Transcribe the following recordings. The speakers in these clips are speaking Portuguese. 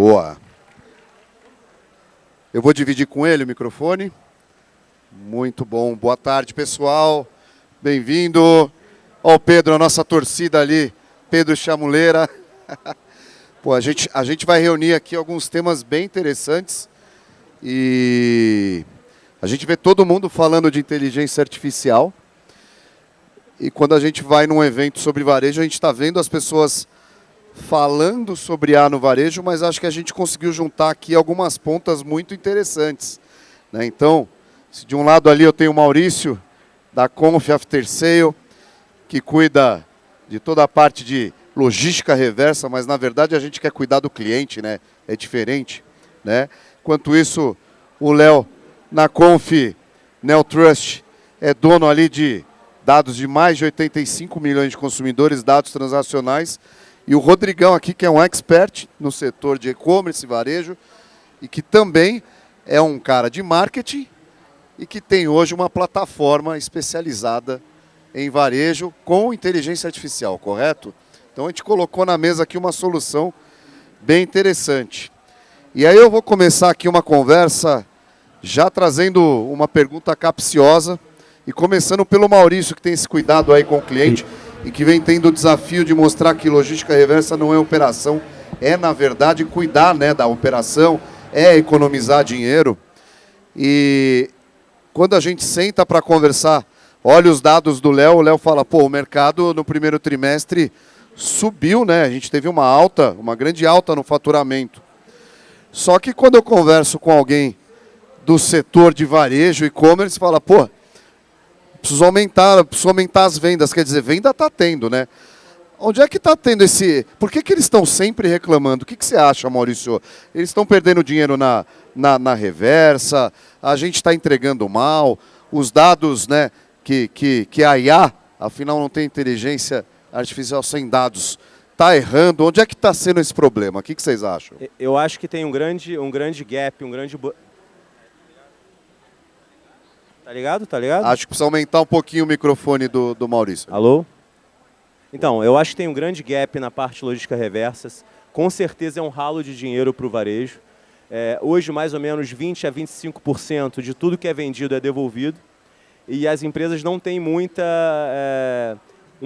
Boa. Eu vou dividir com ele o microfone. Muito bom. Boa tarde, pessoal. Bem-vindo. Ó o Pedro, a nossa torcida ali. Pedro Chamuleira. Pô, a gente vai reunir aqui alguns temas bem interessantes. E a gente vê todo mundo falando de inteligência artificial. E quando a gente vai num evento sobre varejo, a gente está vendo as pessoas falando sobre A no varejo, mas acho que a gente conseguiu juntar aqui algumas pontas muito interessantes, né? Então, se de um lado ali eu tenho o Maurício, da Conf After Sale, que cuida de toda a parte de logística reversa, mas na verdade a gente quer cuidar do cliente, né? É diferente, né? Enquanto isso, o Léo, na Conf Neotrust, é dono ali de dados de mais de 85 milhões de consumidores, dados transacionais. E o Rodrigão aqui, que é um expert no setor de e-commerce e varejo, e que também é um cara de marketing e que tem hoje uma plataforma especializada em varejo com inteligência artificial, correto? Então a gente colocou na mesa aqui uma solução bem interessante. E aí eu vou começar aqui uma conversa já trazendo uma pergunta capciosa e começando pelo Maurício, que tem esse cuidado aí com o cliente e que vem tendo o desafio de mostrar que logística reversa não é operação, é, na verdade, cuidar, né, da operação, é economizar dinheiro. E quando a gente senta para conversar, olha os dados do Léo, o Léo fala, pô, o mercado no primeiro trimestre subiu, né? A gente teve uma alta, uma grande alta no faturamento. Só que quando eu converso com alguém do setor de varejo e e-commerce, fala, pô, preciso aumentar as vendas, quer dizer, venda está tendo, né? Onde é que está tendo esse... Por que eles estão sempre reclamando? O que você acha, Maurício? Eles estão perdendo dinheiro na reversa, a gente está entregando mal, os dados, né, que a IA, afinal não tem inteligência artificial sem dados, está errando. Onde é que está sendo esse problema? O que vocês acham? Eu acho que tem um grande gap, Tá ligado? Tá ligado? Acho que precisa aumentar um pouquinho o microfone do Maurício. Alô? Então, eu acho que tem um grande gap na parte de logística reversas. Com certeza é um ralo de dinheiro para o varejo. Hoje, mais ou menos 20% a 25% de tudo que é vendido é devolvido. E as empresas não têm um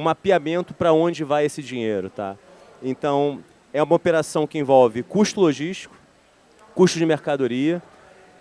mapeamento para onde vai esse dinheiro, tá? Então, é uma operação que envolve custo logístico, custo de mercadoria,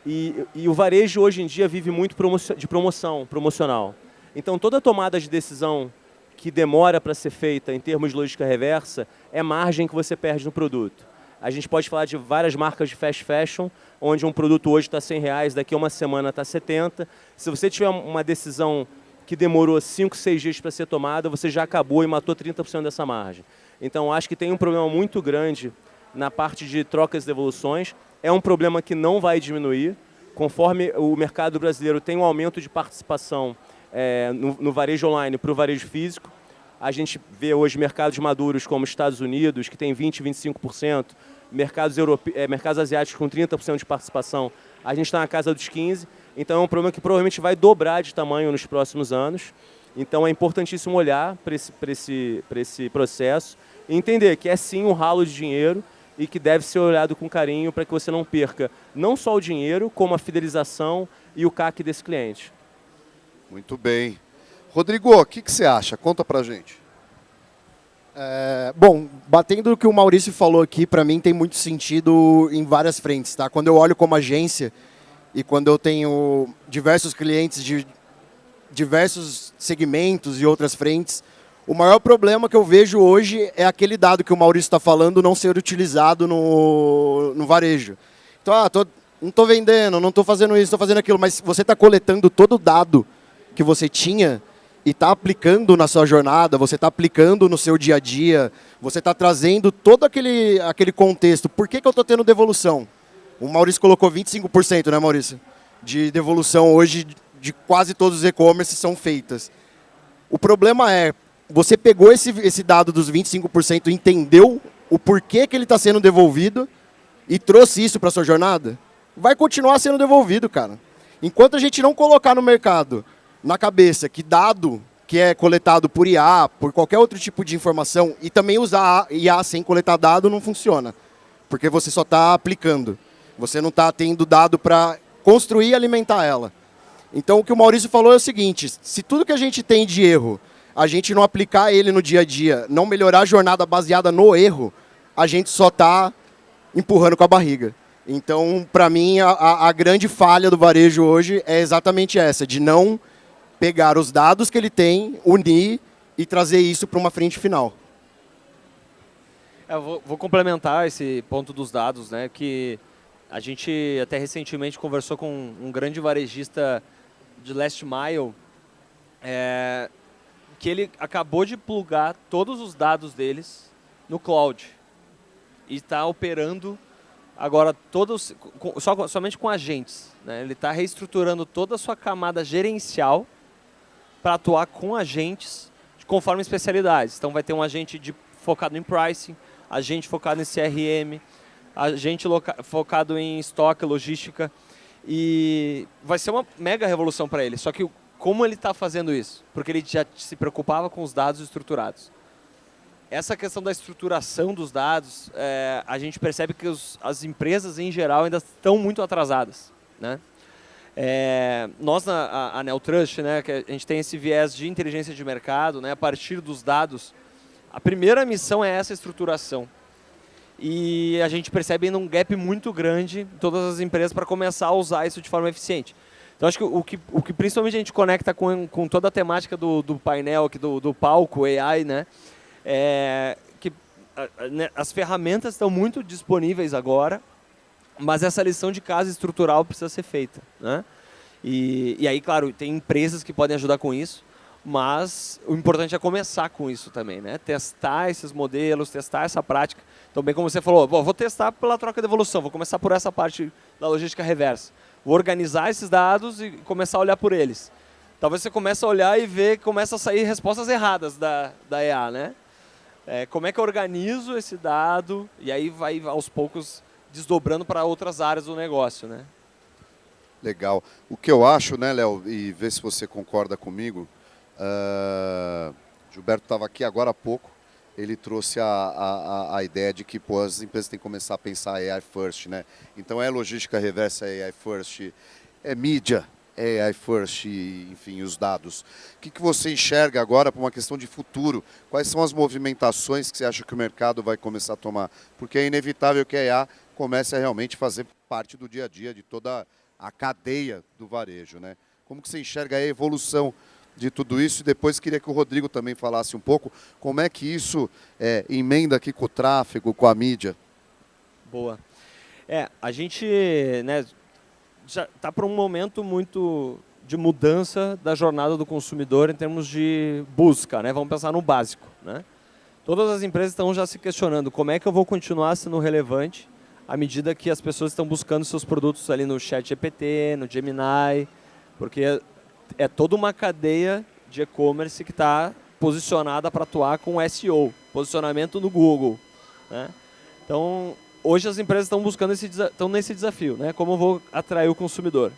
e o varejo hoje em dia vive muito de promocional. Então toda tomada de decisão que demora para ser feita em termos de logística reversa é margem que você perde no produto. A gente pode falar de várias marcas de fast fashion, onde um produto hoje está R$100, daqui a uma semana está 70. Se você tiver uma decisão que demorou 5, 6 dias para ser tomada, você já acabou e matou 30% dessa margem. Então acho que tem um problema muito grande na parte de trocas e devoluções. É um problema que não vai diminuir, conforme o mercado brasileiro tem um aumento de participação no varejo online para o varejo físico. A gente vê hoje mercados maduros como Estados Unidos, que tem 20%, 25%, mercados asiáticos com 30% de participação, a gente está na casa dos 15%, então é um problema que provavelmente vai dobrar de tamanho nos próximos anos. Então é importantíssimo olhar para esse processo e entender que é sim um ralo de dinheiro, e que deve ser olhado com carinho para que você não perca não só o dinheiro, como a fidelização e o CAC desse cliente. Muito bem. Rodrigo, o que você acha? Conta para a gente. Bom, batendo no que o Maurício falou aqui, para mim tem muito sentido em várias frentes, tá? Quando eu olho como agência e quando eu tenho diversos clientes de diversos segmentos e outras frentes, o maior problema que eu vejo hoje é aquele dado que o Maurício está falando não ser utilizado no varejo. Então, não estou vendendo, não estou fazendo isso, estou fazendo aquilo, mas você está coletando todo o dado que você tinha e está aplicando na sua jornada, você está aplicando no seu dia a dia, você está trazendo todo aquele contexto. Por que eu estou tendo devolução? O Maurício colocou 25%, né, Maurício? De devolução hoje de quase todos os e-commerce são feitas. O problema é, você pegou esse dado dos 25%, entendeu o porquê que ele está sendo devolvido e trouxe isso para a sua jornada? Vai continuar sendo devolvido, cara. Enquanto a gente não colocar no mercado, na cabeça, que dado que é coletado por IA, por qualquer outro tipo de informação, e também usar IA sem coletar dado não funciona. porque você só está aplicando. Você não está tendo dado para construir e alimentar ela. Então, o que o Maurício falou é o seguinte, se tudo que a gente tem de erro, a gente não aplicar ele no dia a dia, não melhorar a jornada baseada no erro, a gente só está empurrando com a barriga. Então, para mim, a grande falha do varejo hoje é exatamente essa, de não pegar os dados que ele tem, unir e trazer isso para uma frente final. Eu vou complementar esse ponto dos dados, né? Que a gente até recentemente conversou com um grande varejista de last mile, que ele acabou de plugar todos os dados deles no cloud e está operando agora somente com agentes, né? Ele está reestruturando toda a sua camada gerencial para atuar com agentes conforme especialidades. Então vai ter um agente focado em pricing, agente focado em CRM, agente focado em estoque, logística, e vai ser uma mega revolução para ele. Só que como ele está fazendo isso? Porque ele já se preocupava com os dados estruturados. Essa questão da estruturação dos dados, a gente percebe que as empresas em geral ainda estão muito atrasadas, né? Nós na Anel Trust, né, que a gente tem esse viés de inteligência de mercado, né, a partir dos dados, a primeira missão é essa estruturação. E a gente percebe ainda um gap muito grande em todas as empresas para começar a usar isso de forma eficiente. Então, acho que o que principalmente a gente conecta com toda a temática do painel, aqui, do palco AI, né, que as ferramentas estão muito disponíveis agora, mas essa lição de casa estrutural precisa ser feita, né? E aí, claro, tem empresas que podem ajudar com isso, mas o importante é começar com isso também, né? Testar esses modelos, testar essa prática. Então, bem como você falou, vou testar pela troca de evolução, vou começar por essa parte da logística reversa. Vou organizar esses dados e começar a olhar por eles. Talvez você comece a olhar e ver que começa a sair respostas erradas da EA, né? Como é que eu organizo esse dado e aí vai aos poucos desdobrando para outras áreas do negócio, né? Legal. O que eu acho, né, Léo, e vê se você concorda comigo, Gilberto estava aqui agora há pouco, ele trouxe a ideia de que as empresas têm que começar a pensar AI first, né? Então é logística reversa, AI first, é mídia, AI first, enfim, os dados. O que você enxerga agora para uma questão de futuro? Quais são as movimentações que você acha que o mercado vai começar a tomar? Porque é inevitável que a IA comece a realmente fazer parte do dia a dia de toda a cadeia do varejo, né? Como que você enxerga a evolução de tudo isso? E depois queria que o Rodrigo também falasse um pouco como é que isso emenda aqui com o tráfego, com a mídia. Boa. A gente, né, já está para um momento muito de mudança da jornada do consumidor em termos de busca, né? Vamos pensar no básico, né? Todas as empresas estão já se questionando como é que eu vou continuar sendo relevante à medida que as pessoas estão buscando seus produtos ali no ChatGPT, no Gemini, porque é toda uma cadeia de e-commerce que está posicionada para atuar com SEO, posicionamento no Google, né? Então, hoje as empresas estão buscando estão nesse desafio, né? Como eu vou atrair o consumidor?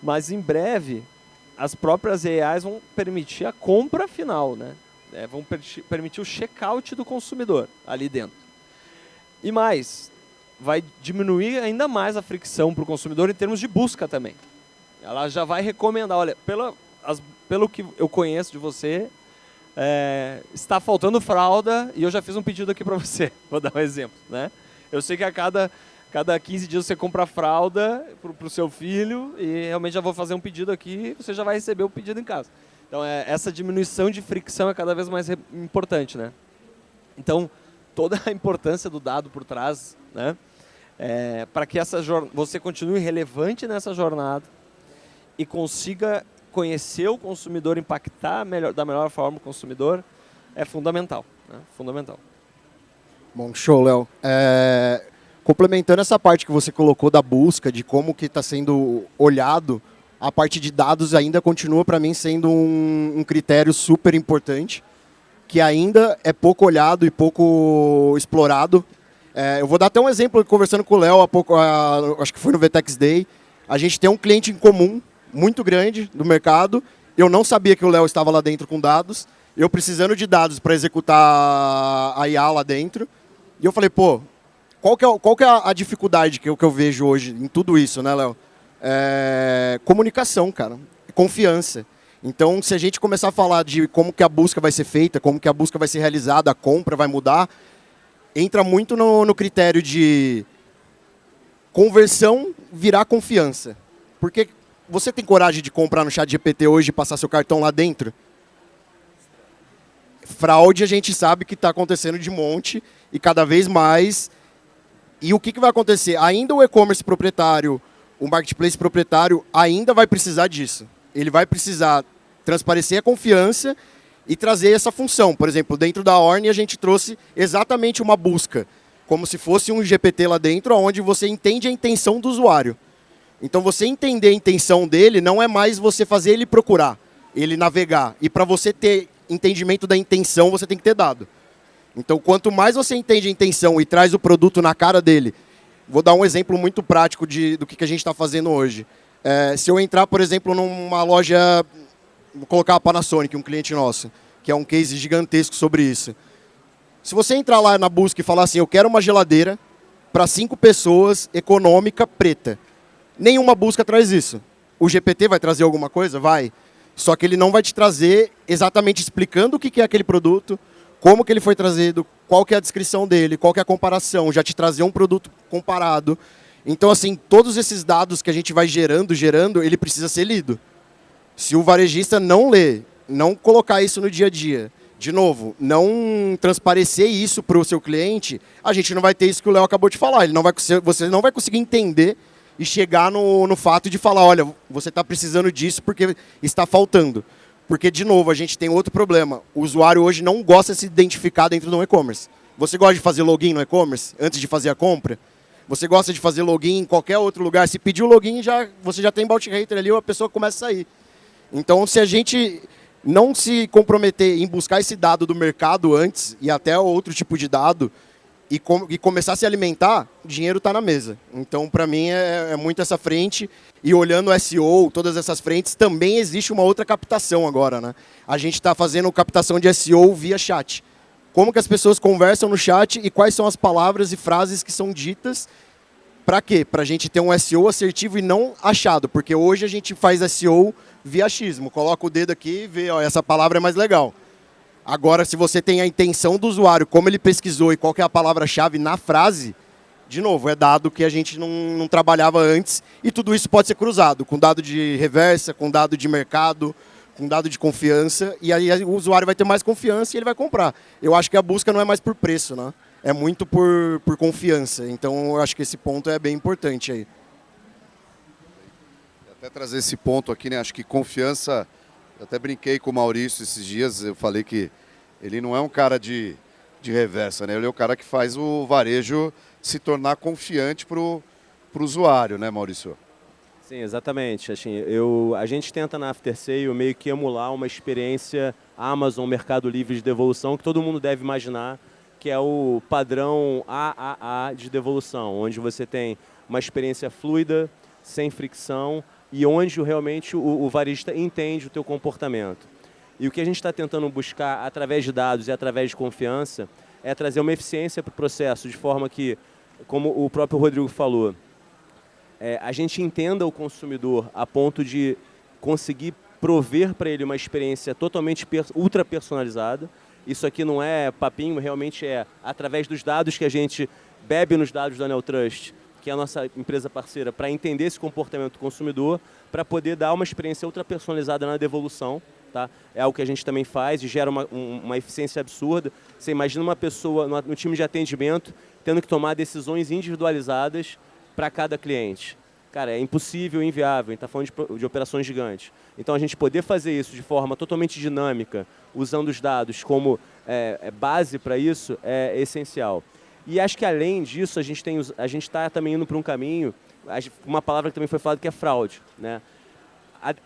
Mas em breve, as próprias AIs vão permitir a compra final, né? Vão permitir o checkout do consumidor ali dentro. E mais, vai diminuir ainda mais a fricção para o consumidor em termos de busca também. Ela já vai recomendar, olha, pelo que eu conheço de você, está faltando fralda e eu já fiz um pedido aqui para você. Vou dar um exemplo, né? Eu sei que a cada 15 dias você compra fralda para o seu filho e realmente já vou fazer um pedido aqui e você já vai receber o pedido em casa. Então, essa diminuição de fricção é cada vez mais importante, né? Então, toda a importância do dado por trás, né? Para que você continue relevante nessa jornada e consiga conhecer o consumidor, impactar da melhor forma o consumidor, é fundamental, né? Fundamental. Bom, show, Léo. Complementando essa parte que você colocou da busca, de como que está sendo olhado, a parte de dados ainda continua para mim sendo um critério super importante, que ainda é pouco olhado e pouco explorado. Eu vou dar até um exemplo, conversando com o Léo há pouco, acho que foi no VTEX Day, a gente tem um cliente em comum, muito grande, do mercado, eu não sabia que o Léo estava lá dentro com dados, eu precisando de dados para executar a IA lá dentro, e eu falei, pô, qual que é a dificuldade que eu vejo hoje em tudo isso, né, Léo? Comunicação, cara. Confiança. Então, se a gente começar a falar de como que a busca vai ser feita, como que a busca vai ser realizada, a compra vai mudar, entra muito no critério de conversão virar confiança. Porque você tem coragem de comprar no ChatGPT hoje e passar seu cartão lá dentro? Fraude a gente sabe que está acontecendo de monte e cada vez mais. E o que vai acontecer? Ainda o e-commerce proprietário, o marketplace proprietário ainda vai precisar disso. Ele vai precisar transparecer a confiança e trazer essa função. Por exemplo, dentro da Orne a gente trouxe exatamente uma busca, como se fosse um GPT lá dentro, onde você entende a intenção do usuário. Então você entender a intenção dele não é mais você fazer ele procurar, ele navegar. E para você ter entendimento da intenção, você tem que ter dado. Então quanto mais você entende a intenção e traz o produto na cara dele, vou dar um exemplo muito prático do que a gente está fazendo hoje. Se eu entrar, por exemplo, numa loja, vou colocar a Panasonic, um cliente nosso, que é um case gigantesco sobre isso. Se você entrar lá na busca e falar assim, eu quero uma geladeira para 5 pessoas, econômica, preta. Nenhuma busca traz isso. O GPT vai trazer alguma coisa? Vai. Só que ele não vai te trazer exatamente explicando o que é aquele produto, como que ele foi trazido, qual que é a descrição dele, qual que é a comparação, já te trazer um produto comparado. Então, assim, todos esses dados que a gente vai gerando, ele precisa ser lido. Se o varejista não ler, não colocar isso no dia a dia, de novo, não transparecer isso para o seu cliente, a gente não vai ter isso que o Léo acabou de falar. Você não vai conseguir entender e chegar no fato de falar, olha, você está precisando disso porque está faltando. Porque, de novo, a gente tem outro problema. O usuário hoje não gosta de se identificar dentro do e-commerce. Você gosta de fazer login no e-commerce antes de fazer a compra? Você gosta de fazer login em qualquer outro lugar? Se pedir o login, você já tem bounty rater ali, a pessoa começa a sair. Então, se a gente não se comprometer em buscar esse dado do mercado antes, e até outro tipo de dado, e começar a se alimentar, o dinheiro está na mesa. Então, para mim, é muito essa frente. E olhando o SEO, todas essas frentes, também existe uma outra captação agora, né? A gente está fazendo captação de SEO via chat. Como que as pessoas conversam no chat e quais são as palavras e frases que são ditas. Para quê? Para a gente ter um SEO assertivo e não achado. Porque hoje a gente faz SEO via achismo. Coloca o dedo aqui e vê, ó, essa palavra é mais legal. Agora, se você tem a intenção do usuário, como ele pesquisou e qual que é a palavra-chave na frase, de novo, é dado que a gente não trabalhava antes. E tudo isso pode ser cruzado com dado de reversa, com dado de mercado, com dado de confiança. E aí o usuário vai ter mais confiança e ele vai comprar. Eu acho que a busca não é mais por preço, né? É muito por confiança. Então, eu acho que esse ponto é bem importante aí. Até trazer esse ponto aqui, né? Acho que confiança... Eu até brinquei com o Maurício esses dias, eu falei que ele não é um cara de reversa, né? Ele é o cara que faz o varejo se tornar confiante para o usuário, né, Maurício? Sim, exatamente. Assim, a gente tenta na After Sale meio que emular uma experiência Amazon, Mercado Livre de devolução, que todo mundo deve imaginar, que é o padrão AAA de devolução, onde você tem uma experiência fluida, sem fricção, e onde realmente o varejista entende o teu comportamento. E o que a gente está tentando buscar através de dados e através de confiança é trazer uma eficiência para o processo, de forma que, como o próprio Rodrigo falou, a gente entenda o consumidor a ponto de conseguir prover para ele uma experiência totalmente ultra personalizada. Isso aqui não é papinho, realmente é através dos dados que a gente bebe nos dados da Neotrust, que é a nossa empresa parceira, para entender esse comportamento do consumidor, para poder dar uma experiência ultra personalizada na devolução. Tá? É algo que a gente também faz e gera uma eficiência absurda. Você imagina uma pessoa no time de atendimento tendo que tomar decisões individualizadas para cada cliente. Cara, é impossível, inviável, a gente está falando de operações gigantes. Então, a gente poder fazer isso de forma totalmente dinâmica, usando os dados como base para isso, é essencial. E acho que, além disso, a gente está também indo para um caminho, uma palavra que também foi falada, que é fraude, né?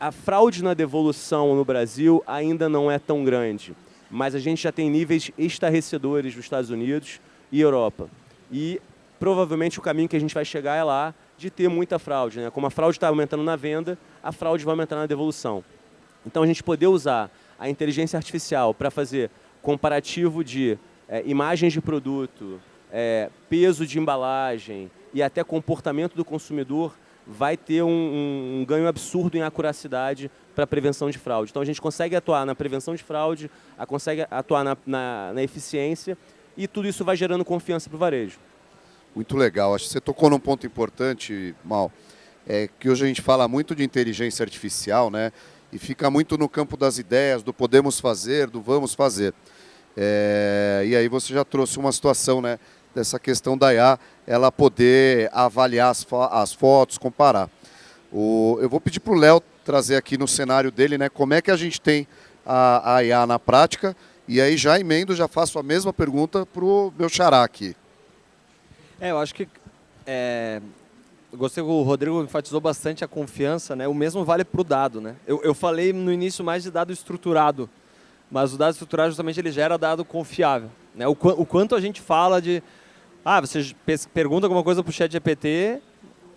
A fraude na devolução no Brasil ainda não é tão grande, mas a gente já tem níveis estarrecedores nos Estados Unidos e Europa. E provavelmente o caminho que a gente vai chegar é lá de ter muita fraude, né? Como a fraude está aumentando na venda, a fraude vai aumentar na devolução. Então a gente poder usar a inteligência artificial para fazer comparativo de imagens de produto, peso de embalagem e até comportamento do consumidor, vai ter um ganho absurdo em acuracidade para a prevenção de fraude. Então a gente consegue atuar na prevenção de fraude, consegue atuar na eficiência, e tudo isso vai gerando confiança para o varejo. Muito legal. Acho que você tocou num ponto importante, Mal, que hoje a gente fala muito de inteligência artificial, né? E fica muito no campo das ideias, do podemos fazer, do vamos fazer. E aí você já trouxe uma situação, né, dessa questão da IA, ela poder avaliar as fotos, comparar. Eu vou pedir para o Léo trazer aqui no cenário dele, né, como é que a gente tem a IA na prática, e aí já emendo, já faço a mesma pergunta para o meu xará aqui. Eu acho que eu gostei que o Rodrigo enfatizou bastante a confiança, né? O mesmo vale para o dado, né? Eu falei no início mais de dado estruturado, mas o dado estruturado justamente ele gera dado confiável, né? O quanto a gente fala de você pergunta alguma coisa para o ChatGPT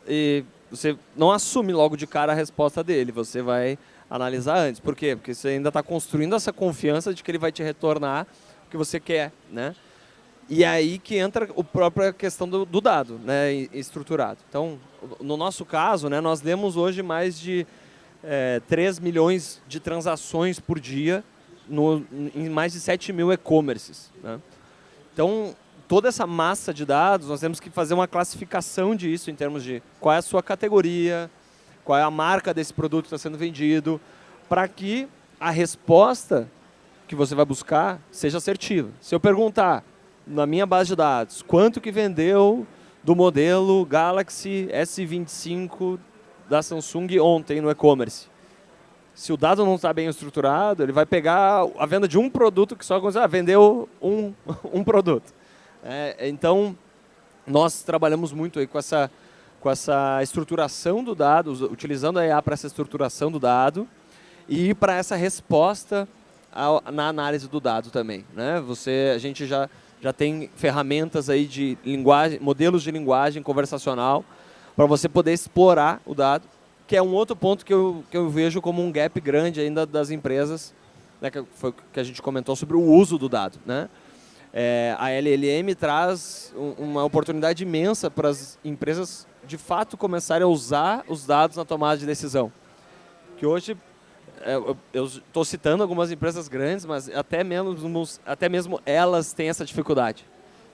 e você não assume logo de cara a resposta dele, você vai analisar antes. Por quê? Porque você ainda está construindo essa confiança de que ele vai te retornar o que você quer, né? E aí que entra a própria questão do dado, né, estruturado. Então, no nosso caso, né, nós lemos hoje mais de 3 milhões de transações por dia em mais de 7 mil e-commerces, né? Então, toda essa massa de dados, nós temos que fazer uma classificação disso em termos de qual é a sua categoria, qual é a marca desse produto que está sendo vendido, para que a resposta que você vai buscar seja assertiva. Se eu perguntar na minha base de dados quanto que vendeu do modelo Galaxy S25 da Samsung ontem no e-commerce, se o dado não está bem estruturado, ele vai pegar a venda de um produto que só vendeu um produto. Então, nós trabalhamos muito aí com essa estruturação do dado, utilizando a IA para essa estruturação do dado e para essa resposta na análise do dado também, né? A gente já tem ferramentas aí de linguagem, modelos de linguagem conversacional para você poder explorar o dado, que é um outro ponto que eu vejo como um gap grande ainda das empresas, né, que foi que a gente comentou sobre o uso do dado, né? A LLM traz uma oportunidade imensa para as empresas de fato começarem a usar os dados na tomada de decisão. Que hoje, eu estou citando algumas empresas grandes, mas até mesmo elas têm essa dificuldade.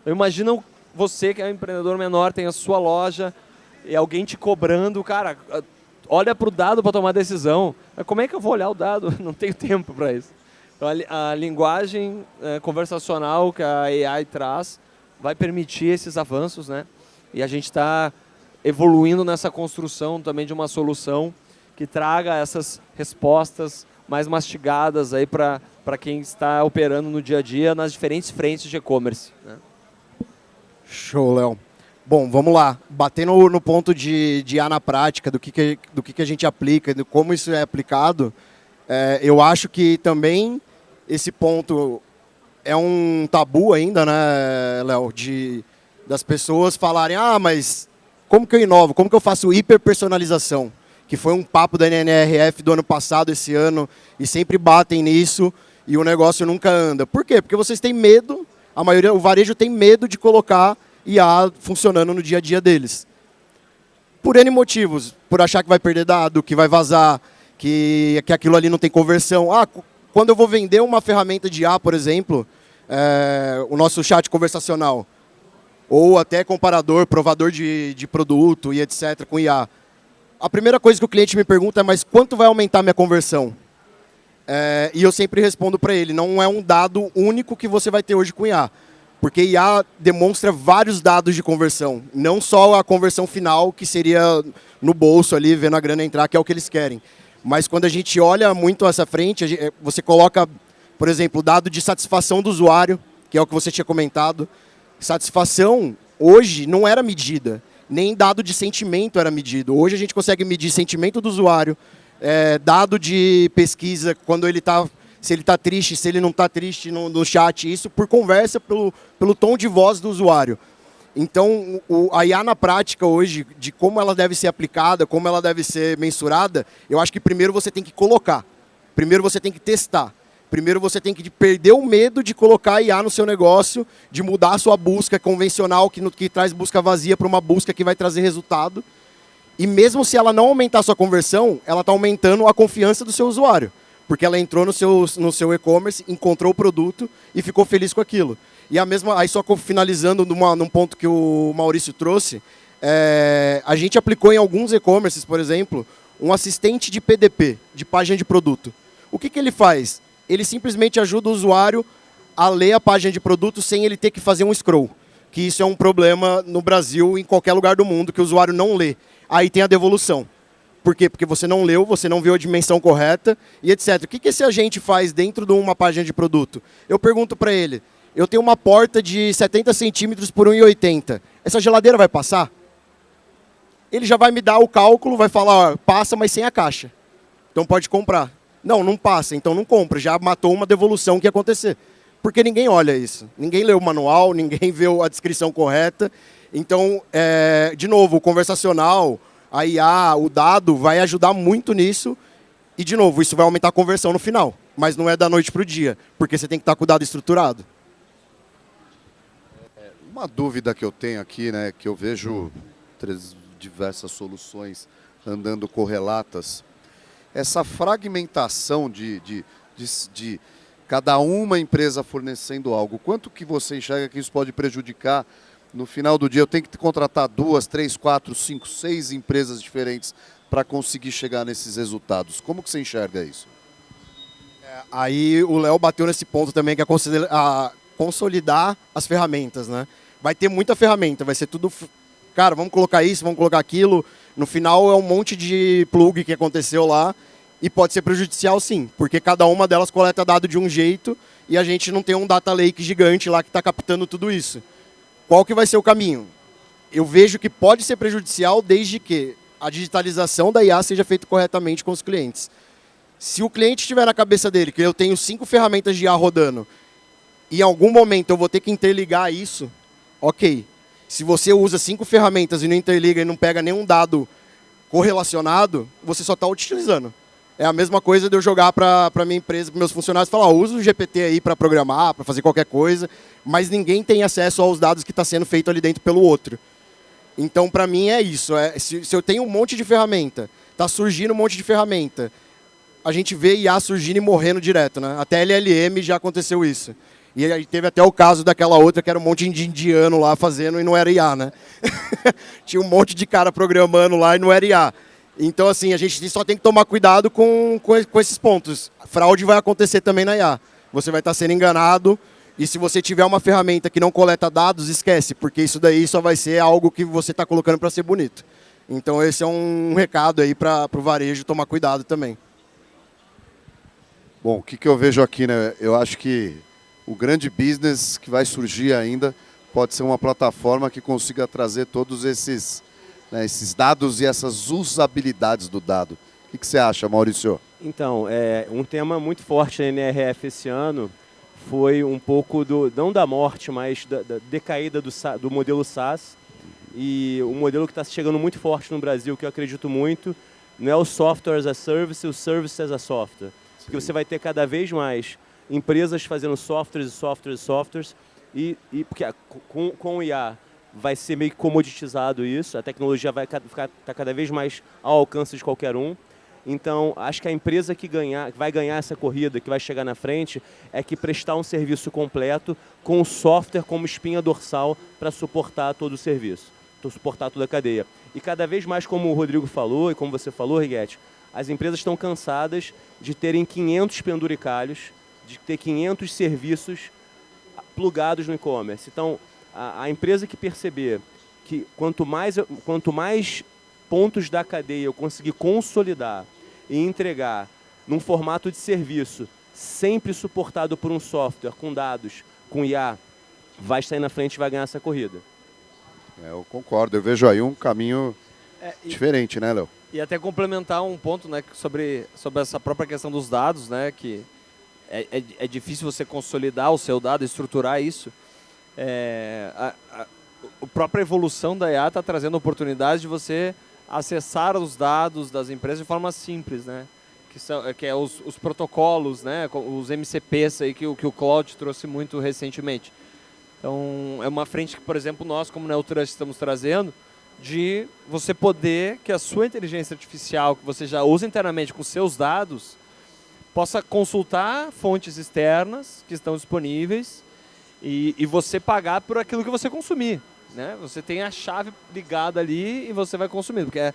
Então, imagina você que é um empreendedor menor, tem a sua loja e alguém te cobrando, cara, olha para o dado para tomar decisão. Mas como é que eu vou olhar o dado? Não tenho tempo para isso. Então, a linguagem conversacional que a AI traz vai permitir esses avanços, né? E a gente está evoluindo nessa construção também de uma solução que traga essas respostas mais mastigadas aí para quem está operando no dia a dia nas diferentes frentes de e-commerce, né? Show, Léo. Bom, vamos lá. Batendo no ponto de IA na prática, do que a gente aplica, de como isso é aplicado, eu acho que também esse ponto é um tabu ainda, né, Léo? Das pessoas falarem, mas como que eu inovo? Como que eu faço hiperpersonalização? Que foi um papo da NNRF do ano passado, esse ano, e sempre batem nisso e o negócio nunca anda. Por quê? Porque vocês têm medo, o varejo tem medo de colocar IA funcionando no dia a dia deles. Por N motivos, por achar que vai perder dado, que vai vazar, que aquilo ali não tem conversão. Quando eu vou vender uma ferramenta de IA, por exemplo, o nosso chat conversacional, ou até comparador, provador de produto e etc. com IA, a primeira coisa que o cliente me pergunta é, mas quanto vai aumentar minha conversão? E eu sempre respondo para ele, não é um dado único que você vai ter hoje com IA. Porque IA demonstra vários dados de conversão, não só a conversão final, que seria no bolso ali, vendo a grana entrar, que é o que eles querem. Mas quando a gente olha muito essa frente, você coloca, por exemplo, o dado de satisfação do usuário, que é o que você tinha comentado. Satisfação, hoje, não era medida, nem dado de sentimento era medido. Hoje a gente consegue medir sentimento do usuário, dado de pesquisa, quando ele está... se ele está triste, se ele não está triste no chat, isso por conversa, pelo tom de voz do usuário. Então, a IA na prática hoje, de como ela deve ser aplicada, como ela deve ser mensurada, eu acho que primeiro você tem que colocar, primeiro você tem que testar, Primeiro você tem que perder o medo de colocar IA no seu negócio, de mudar a sua busca convencional, que traz busca vazia, para uma busca que vai trazer resultado. E mesmo se ela não aumentar a sua conversão, ela está aumentando a confiança do seu usuário. Porque ela entrou no seu e-commerce, encontrou o produto e ficou feliz com aquilo. E aí só finalizando num ponto que o Maurício trouxe, a gente aplicou em alguns e-commerces, por exemplo, um assistente de PDP, de página de produto. O que ele faz? Ele simplesmente ajuda o usuário a ler a página de produto sem ele ter que fazer um scroll. Que isso é um problema no Brasil, em qualquer lugar do mundo, que o usuário não lê. Aí tem a devolução. Por quê? Porque você não leu, você não viu a dimensão correta e etc. O que esse agente faz dentro de uma página de produto? Eu pergunto para ele, eu tenho uma porta de 70 centímetros por 1,80. Essa geladeira vai passar? Ele já vai me dar o cálculo, vai falar, ó, passa, mas sem a caixa. Então pode comprar. Não, não passa, então não compra. Já matou uma devolução que ia acontecer. Porque ninguém olha isso. Ninguém lê o manual, ninguém vê a descrição correta. Então, de novo, o conversacional, a IA, o dado, vai ajudar muito nisso. E, de novo, isso vai aumentar a conversão no final. Mas não é da noite para o dia, porque você tem que estar com o dado estruturado. Uma dúvida que eu tenho aqui, né, que eu vejo diversas soluções andando correlatas, essa fragmentação de cada uma empresa fornecendo algo, quanto que você enxerga que isso pode prejudicar? No final do dia, eu tenho que contratar 2, 3, 4, 5, 6 empresas diferentes para conseguir chegar nesses resultados. Como que você enxerga isso? Aí o Léo bateu nesse ponto também, que é consolidar as ferramentas, né? Vai ter muita ferramenta, vai ser tudo... Cara, vamos colocar isso, vamos colocar aquilo. No final é um monte de plug que aconteceu lá e pode ser prejudicial sim, porque cada uma delas coleta dado de um jeito e a gente não tem um data lake gigante lá que está captando tudo isso. Qual que vai ser o caminho? Eu vejo que pode ser prejudicial desde que a digitalização da IA seja feita corretamente com os clientes. Se o cliente tiver na cabeça dele que eu tenho 5 ferramentas de IA rodando e em algum momento eu vou ter que interligar isso, ok. Se você usa 5 ferramentas e não interliga e não pega nenhum dado correlacionado, você só está utilizando. É a mesma coisa de eu jogar para a minha empresa, para meus funcionários, falar, usa o GPT aí para programar, para fazer qualquer coisa, mas ninguém tem acesso aos dados que está sendo feito ali dentro pelo outro. Então, para mim, é isso. Se eu tenho um monte de ferramenta, está surgindo um monte de ferramenta, a gente vê IA surgindo e morrendo direto, né? Até LLM já aconteceu isso. E aí teve até o caso daquela outra que era um monte de indiano lá fazendo e não era IA, né? Tinha um monte de cara programando lá e não era IA. Então, assim, a gente só tem que tomar cuidado com esses pontos. Fraude vai acontecer também na IA. Você vai estar sendo enganado e se você tiver uma ferramenta que não coleta dados, esquece, porque isso daí só vai ser algo que você está colocando para ser bonito. Então, esse é um recado aí para o varejo tomar cuidado também. Bom, o que eu vejo aqui, né? Eu acho que o grande business que vai surgir ainda pode ser uma plataforma que consiga trazer todos esses dados e essas usabilidades do dado. O que você acha, Maurício? Então, um tema muito forte na NRF esse ano foi um pouco não da morte, mas da decaída do modelo SaaS. E o modelo que está chegando muito forte no Brasil, que eu acredito muito, não é o software as a service, o service as a software. Sim. Porque você vai ter cada vez mais empresas fazendo softwares, e porque com o IA vai ser meio que comoditizado isso, a tecnologia vai ficar cada vez mais ao alcance de qualquer um. Então, acho que a empresa que vai ganhar essa corrida, que vai chegar na frente, é que prestar um serviço completo com o software como espinha dorsal para suportar todo o serviço, suportar toda a cadeia. E cada vez mais, como o Rodrigo falou e como você falou, Righetti, as empresas estão cansadas de terem 500 penduricalhos, de ter 500 serviços plugados no e-commerce. Então, a empresa que perceber que quanto mais pontos da cadeia eu conseguir consolidar e entregar num formato de serviço, sempre suportado por um software, com dados, com IA, vai sair na frente e vai ganhar essa corrida. Eu concordo, eu vejo aí um caminho diferente, né, Léo? E até complementar um ponto, né, sobre essa própria questão dos dados, né, que é difícil você consolidar o seu dado, estruturar isso. A própria evolução da IA está trazendo oportunidades de você acessar os dados das empresas de forma simples, né? que é os protocolos, né, os MCPs aí que o Cloud trouxe muito recentemente. Então, é uma frente que, por exemplo, nós, como Neotrust, estamos trazendo, de você poder que a sua inteligência artificial, que você já usa internamente com seus dados, possa consultar fontes externas que estão disponíveis e você pagar por aquilo que você consumir, né? Você tem a chave ligada ali e você vai consumindo, que é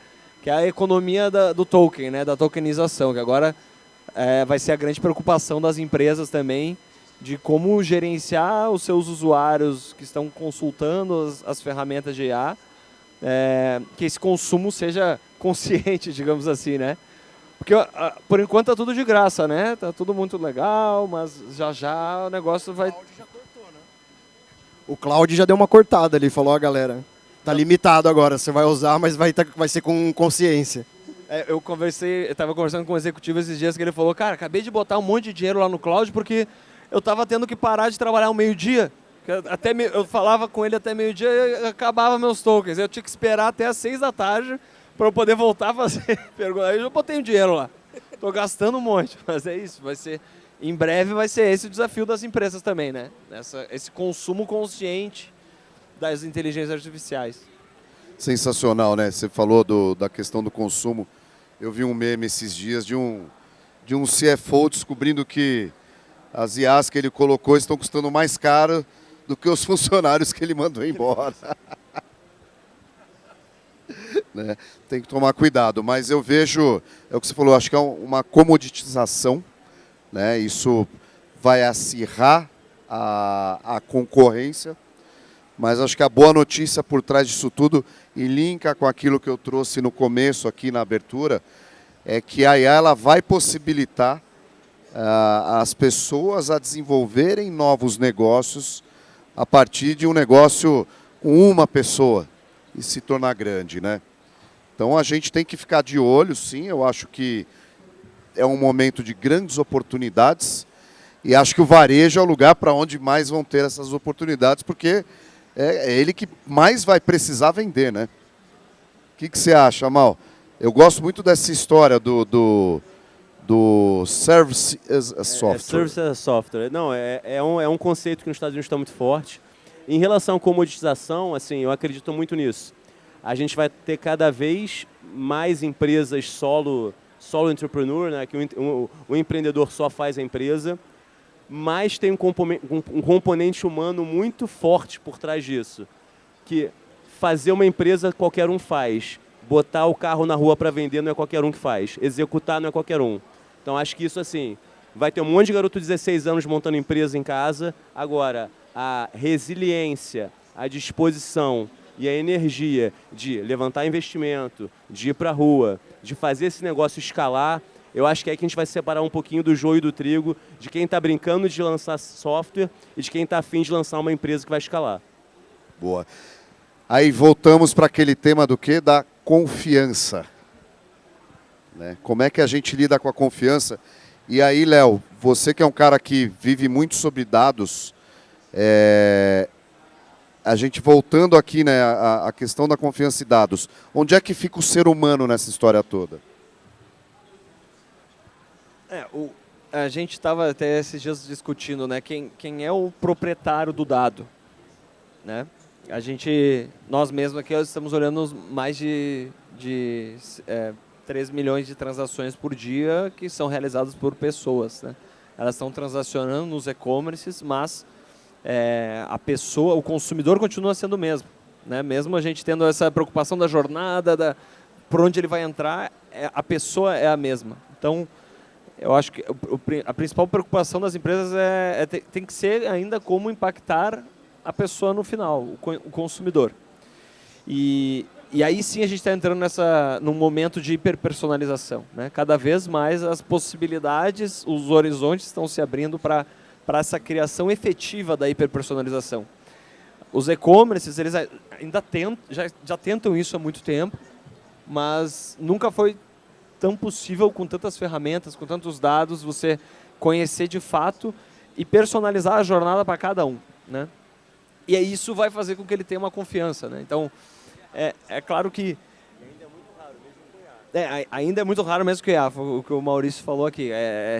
a economia do token, né? Da tokenização, que agora vai ser a grande preocupação das empresas também, de como gerenciar os seus usuários que estão consultando as ferramentas de IA, que esse consumo seja consciente, digamos assim, né? Porque por enquanto tá tudo de graça, né? Tá tudo muito legal, mas já o negócio vai... O Cloud já deu uma cortada ali, falou a galera. Tá limitado agora, você vai usar, mas vai ser com consciência. Eu estava conversando com um executivo esses dias que ele falou, cara, acabei de botar um monte de dinheiro lá no Cloud porque eu estava tendo que parar de trabalhar ao meio-dia. Eu falava com ele até meio-dia e acabava meus tokens. Eu tinha que esperar até às 6 da tarde para eu poder voltar a fazer pergunta. Aí eu já botei um dinheiro lá. Estou gastando um monte, mas é isso. Em breve vai ser esse o desafio das empresas também, né? Esse consumo consciente das inteligências artificiais. Sensacional, né? Você falou da questão do consumo. Eu vi um meme esses dias de um CFO descobrindo que as IAs que ele colocou estão custando mais caro do que os funcionários que ele mandou embora. Né? Tem que tomar cuidado, mas eu vejo, é o que você falou, acho que é uma comoditização, né? Isso vai acirrar a concorrência, mas acho que a boa notícia por trás disso tudo, e linka com aquilo que eu trouxe no começo aqui na abertura, é que a IA ela vai possibilitar as pessoas a desenvolverem novos negócios a partir de um negócio com uma pessoa e se tornar grande, né? Então a gente tem que ficar de olho, sim, eu acho que é um momento de grandes oportunidades e acho que o varejo é o lugar para onde mais vão ter essas oportunidades, porque é ele que mais vai precisar vender, né? O que você acha, Amal? Eu gosto muito dessa história do Service as a Software. Service as a Software. Não, é um conceito que nos Estados Unidos está muito forte. Em relação à comoditização, assim, eu acredito muito nisso. A gente vai ter cada vez mais empresas solo entrepreneur, né, que o empreendedor só faz a empresa, mas tem um componente humano muito forte por trás disso. Que fazer uma empresa qualquer um faz. Botar o carro na rua para vender não é qualquer um que faz. Executar não é qualquer um. Então, acho que isso, assim, vai ter um monte de garoto de 16 anos montando empresa em casa. Agora, a resiliência, a disposição e a energia de levantar investimento, de ir para a rua, de fazer esse negócio escalar, eu acho que é aí que a gente vai separar um pouquinho do joio e do trigo, de quem está brincando de lançar software e de quem está afim de lançar uma empresa que vai escalar. Boa. Aí voltamos para aquele tema do quê? Da confiança. Né? Como é que a gente lida com a confiança? E aí, Léo, você que é um cara que vive muito sobre dados, a gente voltando aqui, né, a questão da confiança e dados, onde é que fica o ser humano nessa história toda? A gente estava até esses dias discutindo, né, quem é o proprietário do dado, né? Nós mesmos aqui estamos olhando mais de 3 milhões de transações por dia que são realizadas por pessoas, né? Elas estão transacionando nos e-commerces, mas o consumidor continua sendo o mesmo, né? Mesmo a gente tendo essa preocupação da jornada, por onde ele vai entrar, a pessoa é a mesma. Então, eu acho que a principal preocupação das empresas tem que ser ainda como impactar a pessoa no final, o consumidor. E aí sim a gente está entrando num momento de hiperpersonalização, né? Cada vez mais as possibilidades, os horizontes estão se abrindo para essa criação efetiva da hiperpersonalização. Os e-commerces, eles ainda já tentam isso há muito tempo, mas nunca foi tão possível com tantas ferramentas, com tantos dados, você conhecer de fato e personalizar a jornada para cada um, né? E aí isso vai fazer com que ele tenha uma confiança, né? Então, é claro que... Ainda é muito raro mesmo que o que o Maurício falou aqui.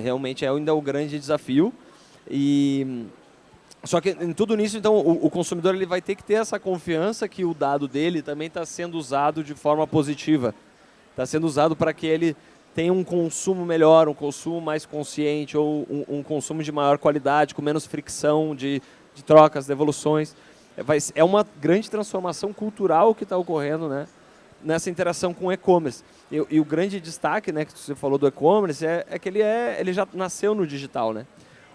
Realmente ainda o grande desafio. Só que em tudo nisso, então, o consumidor ele vai ter que ter essa confiança que o dado dele também está sendo usado de forma positiva. Está sendo usado para que ele tenha um consumo melhor, um consumo mais consciente ou um consumo de maior qualidade, com menos fricção de trocas, devoluções. É uma grande transformação cultural que está ocorrendo, né, nessa interação com o e-commerce. E o grande destaque, né, que você falou do e-commerce é que ele já nasceu no digital, né?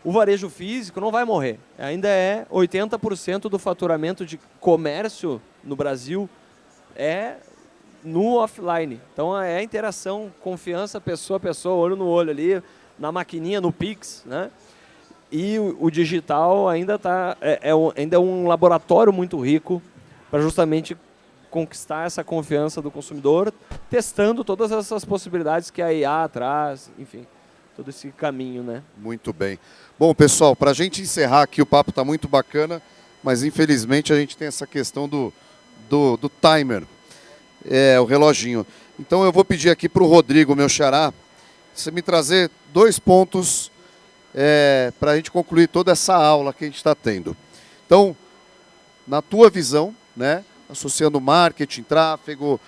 O varejo físico não vai morrer. Ainda é 80% do faturamento de comércio no Brasil no offline. Então é a interação, confiança, pessoa a pessoa, olho no olho ali, na maquininha, no Pix, né? E o digital ainda ainda é um laboratório muito rico para justamente conquistar essa confiança do consumidor, testando todas essas possibilidades que a IA traz, enfim, todo esse caminho, né? Muito bem. Bom, pessoal, para a gente encerrar aqui, o papo está muito bacana, mas infelizmente a gente tem essa questão do timer, o reloginho. Então eu vou pedir aqui para o Rodrigo, meu xará, você me trazer 2 pontos para a gente concluir toda essa aula que a gente está tendo. Então, na tua visão, né, associando marketing, tráfego,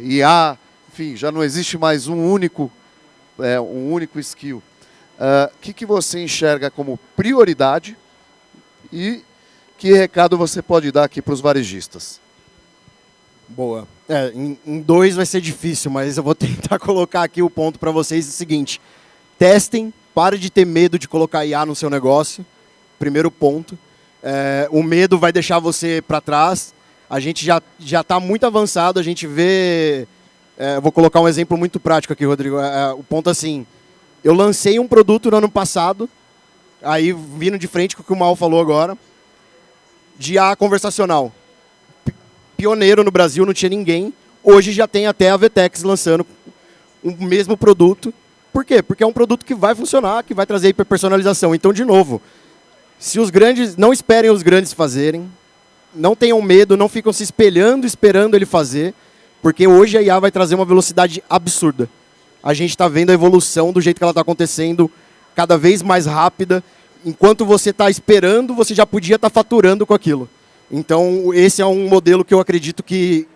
IA, enfim, já não existe mais um único skill. O que você enxerga como prioridade e que recado você pode dar aqui para os varejistas? Boa. Em 2 vai ser difícil, mas eu vou tentar colocar aqui o ponto para vocês. É o seguinte: testem, pare de ter medo de colocar IA no seu negócio. Primeiro ponto. O medo vai deixar você para trás. A gente já está muito avançado, a gente vê... vou colocar um exemplo muito prático aqui, Rodrigo. O ponto assim, eu lancei um produto no ano passado, aí vindo de frente com o que o Mal falou agora, de IA conversacional. Pioneiro no Brasil, não tinha ninguém. Hoje já tem até a Vetex lançando o mesmo produto. Por quê? Porque é um produto que vai funcionar, que vai trazer hiperpersonalização. Então, de novo, se os grandes, não esperem os grandes fazerem, não tenham medo, não ficam se espelhando, esperando ele fazer, porque hoje a IA vai trazer uma velocidade absurda. A gente está vendo a evolução do jeito que ela está acontecendo, cada vez mais rápida. Enquanto você está esperando, você já podia estar faturando com aquilo. Então, esse é um modelo que eu acredito que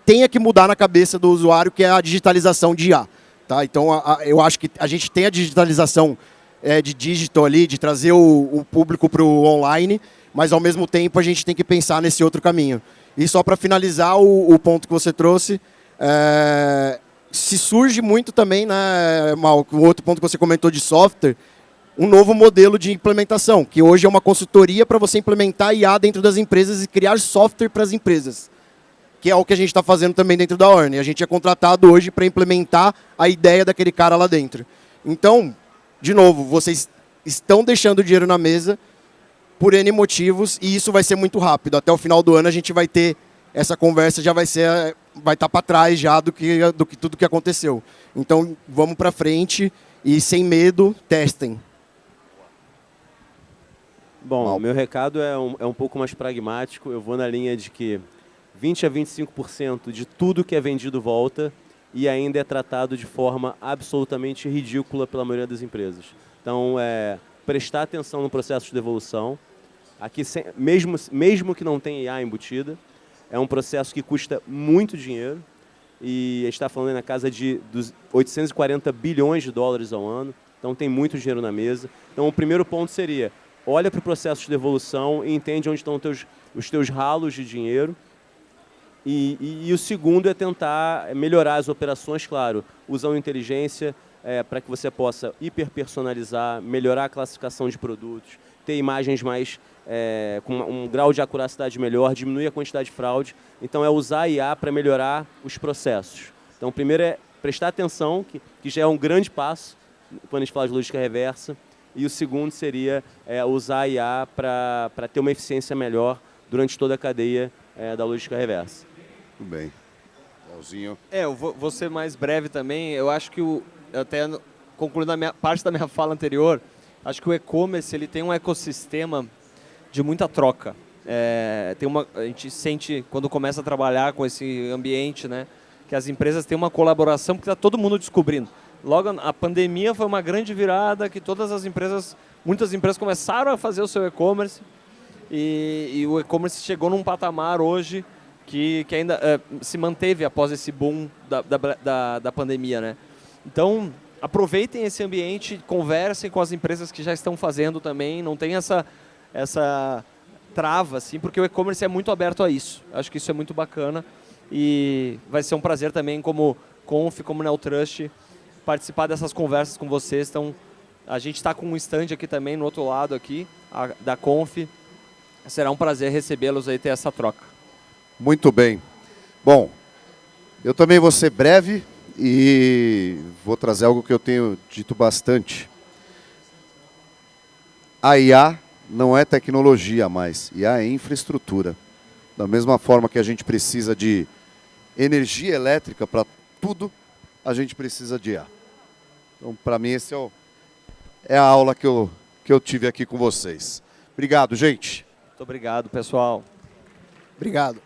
tenha que mudar na cabeça do usuário, que é a digitalização de IA. Tá? Então, eu acho que a gente tem a digitalização de digital ali, de trazer o público para o online, mas, ao mesmo tempo, a gente tem que pensar nesse outro caminho. E só para finalizar o ponto que você trouxe, se surge muito também, né, Mal, o outro ponto que você comentou de software, um novo modelo de implementação, que hoje é uma consultoria para você implementar IA dentro das empresas e criar software para as empresas, que é o que a gente está fazendo também dentro da Orne. A gente é contratado hoje para implementar a ideia daquele cara lá dentro. Então, de novo, vocês estão deixando o dinheiro na mesa por N motivos e isso vai ser muito rápido. Até o final do ano a gente vai ter essa conversa, vai estar para trás já do que tudo que aconteceu. Então, vamos para frente e, sem medo, testem. Bom, o meu recado é um pouco mais pragmático. Eu vou na linha de que 20 a 25% de tudo que é vendido volta e ainda é tratado de forma absolutamente ridícula pela maioria das empresas. Então, prestar atenção no processo de devolução. Aqui, mesmo que não tenha IA embutida, é um processo que custa muito dinheiro e a gente está falando aí na casa de 840 bilhões de dólares ao ano. Então, tem muito dinheiro na mesa. Então, o primeiro ponto seria: olha para o processo de devolução e entende onde estão os teus ralos de dinheiro. E o segundo é tentar melhorar as operações, claro, usando inteligência para que você possa hiperpersonalizar, melhorar a classificação de produtos, ter imagens mais com um grau de acuracidade melhor, diminuir a quantidade de fraude. Então, é usar a IA para melhorar os processos. Então, primeiro é prestar atenção, que já é um grande passo quando a gente fala de logística reversa. E o segundo seria usar a IA para ter uma eficiência melhor durante toda a cadeia da logística reversa. Muito bem. Pauzinho. Eu vou ser mais breve também. Eu acho que, até concluindo a parte da minha fala anterior, acho que o e-commerce ele tem um ecossistema de muita troca. A gente sente, quando começa a trabalhar com esse ambiente, né, que as empresas têm uma colaboração, porque está todo mundo descobrindo. Logo, a pandemia foi uma grande virada, que todas as empresas, muitas empresas começaram a fazer o seu e-commerce, e o e-commerce chegou num patamar hoje que ainda se manteve após esse boom da pandemia, né? Então, aproveitem esse ambiente, conversem com as empresas que já estão fazendo também, não tem essa trava, assim, porque o e-commerce é muito aberto a isso. Acho que isso é muito bacana e vai ser um prazer também, como Conf, como Neotrust, participar dessas conversas com vocês. Então, a gente está com um stand aqui também, no outro lado aqui, da Conf. Será um prazer recebê-los aí, ter essa troca. Muito bem. Bom, eu também vou ser breve e vou trazer algo que eu tenho dito bastante. A IA não é tecnologia mais, IA é infraestrutura. Da mesma forma que a gente precisa de energia elétrica para tudo, a gente precisa de IA. Então, para mim, esse é a aula que eu tive aqui com vocês. Obrigado, gente. Muito obrigado, pessoal. Obrigado.